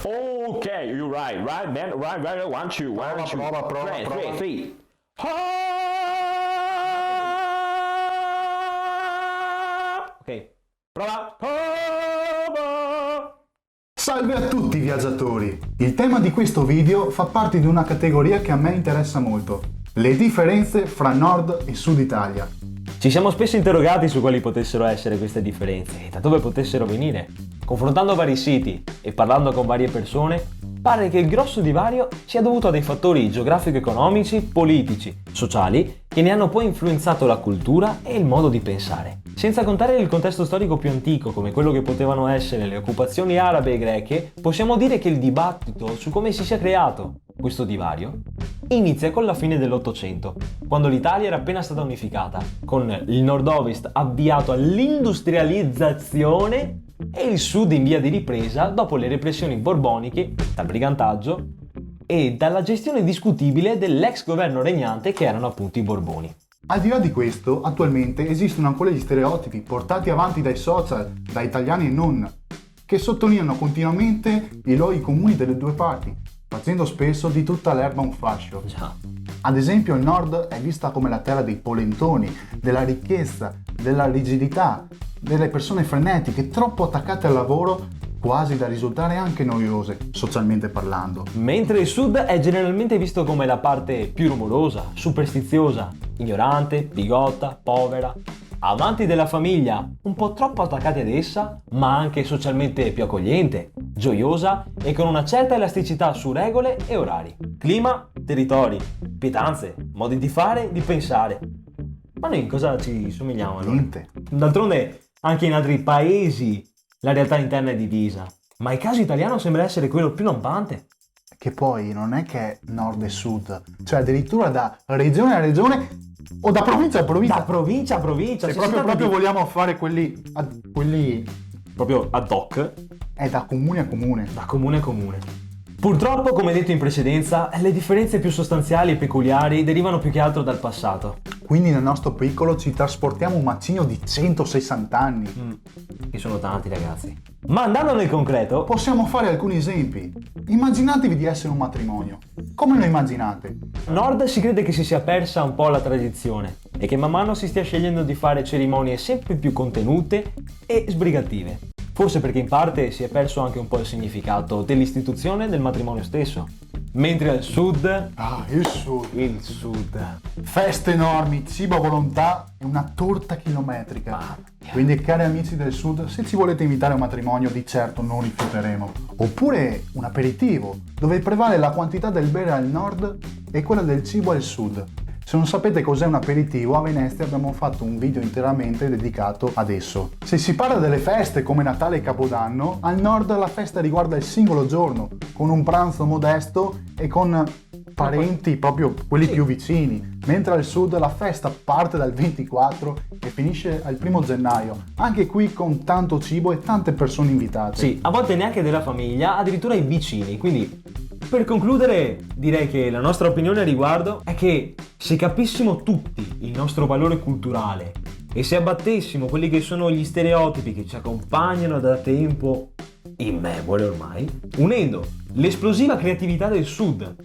Okay, you're right, man, right, one, two, Prova. three. Ok, prova. Salve a tutti viaggiatori! Il tema di questo video fa parte di una categoria che a me interessa molto: le differenze fra Nord e Sud Italia. Ci siamo spesso interrogati su quali potessero essere queste differenze e da dove potessero venire. Confrontando vari siti e parlando con varie persone, pare che il grosso divario sia dovuto a dei fattori geografico-economici, politici, sociali, che ne hanno poi influenzato la cultura e il modo di pensare. Senza contare il contesto storico più antico, come quello che potevano essere le occupazioni arabe e greche, possiamo dire che il dibattito su come si sia creato questo divario inizia con la fine dell'Ottocento, quando l'Italia era appena stata unificata, con il nord-ovest avviato all'industrializzazione e il sud in via di ripresa dopo le repressioni borboniche, dal brigantaggio e dalla gestione discutibile dell'ex governo regnante che erano appunto i Borboni. Al di là di questo, attualmente esistono ancora gli stereotipi portati avanti dai social, da italiani e non, che sottolineano continuamente i luoghi comuni delle due parti, facendo spesso di tutta l'erba un fascio. Già. Ad esempio il nord è vista come la terra dei polentoni, della ricchezza, della rigidità, delle persone frenetiche, troppo attaccate al lavoro, quasi da risultare anche noiose, socialmente parlando. Mentre il sud è generalmente visto come la parte più rumorosa, superstiziosa, ignorante, bigotta, povera, amanti della famiglia, un po' troppo attaccati ad essa, ma anche socialmente più accogliente, gioiosa e con una certa elasticità su regole e orari. Clima, territori, pietanze, modi di fare, di pensare. Ma noi in cosa ci somigliamo allora? Niente. D'altronde, anche in altri paesi la realtà interna è divisa, ma il caso italiano sembra essere quello più lampante. Che poi non è che è nord e sud, cioè addirittura da regione a regione o da provincia a provincia. Da provincia a provincia. Se proprio vogliamo fare quelli proprio ad hoc, è da comune a comune. da comune a comune. Purtroppo, come detto in precedenza, le differenze più sostanziali e peculiari derivano più che altro dal passato. Quindi nel nostro piccolo ci trasportiamo un macigno di 160 anni. Che sono tanti, ragazzi. Ma andando nel concreto, Possiamo fare alcuni esempi. Immaginatevi di essere un matrimonio. Come lo immaginate? a nord si crede che si sia persa un po' la tradizione e che man mano si stia scegliendo di fare cerimonie sempre più contenute e sbrigative. Forse perché in parte si è perso anche un po' il significato dell'istituzione del matrimonio stesso. Mentre al sud, Il sud. il sud. Feste enormi, cibo a volontà e una torta chilometrica. Quindi cari amici del sud, se ci volete invitare a un matrimonio di certo non rifiuteremo. Oppure un aperitivo, dove prevale la quantità del bere al nord e quella del cibo al sud. Se non sapete cos'è un aperitivo, a Venezia abbiamo fatto un video interamente dedicato ad esso. Se si parla delle feste come Natale e Capodanno, al nord la festa riguarda il singolo giorno, con un pranzo modesto e con parenti proprio quelli più vicini, mentre al sud la festa parte dal 24 e finisce al 1 gennaio, anche qui con tanto cibo e tante persone invitate. Sì, a volte neanche della famiglia, addirittura i vicini. Quindi, per concludere, direi che la nostra opinione a riguardo è che se capissimo tutti il nostro valore culturale e se abbattessimo quelli che sono gli stereotipi che ci accompagnano da tempo immemore ormai, unendo l'esplosiva creatività del sud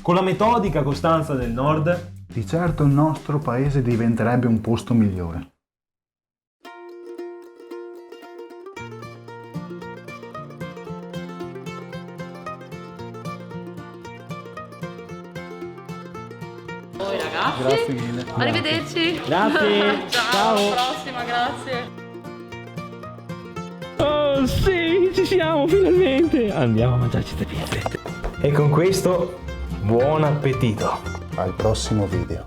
con la metodica costanza del nord, Di certo il nostro paese diventerebbe un posto migliore. Voi ragazzi. Grazie mille. Arrivederci. Grazie. Ciao. Ciao. Alla prossima, grazie. oh sì, ci siamo finalmente, andiamo a mangiarci ste pietre. E con questo, buon appetito. Al prossimo video.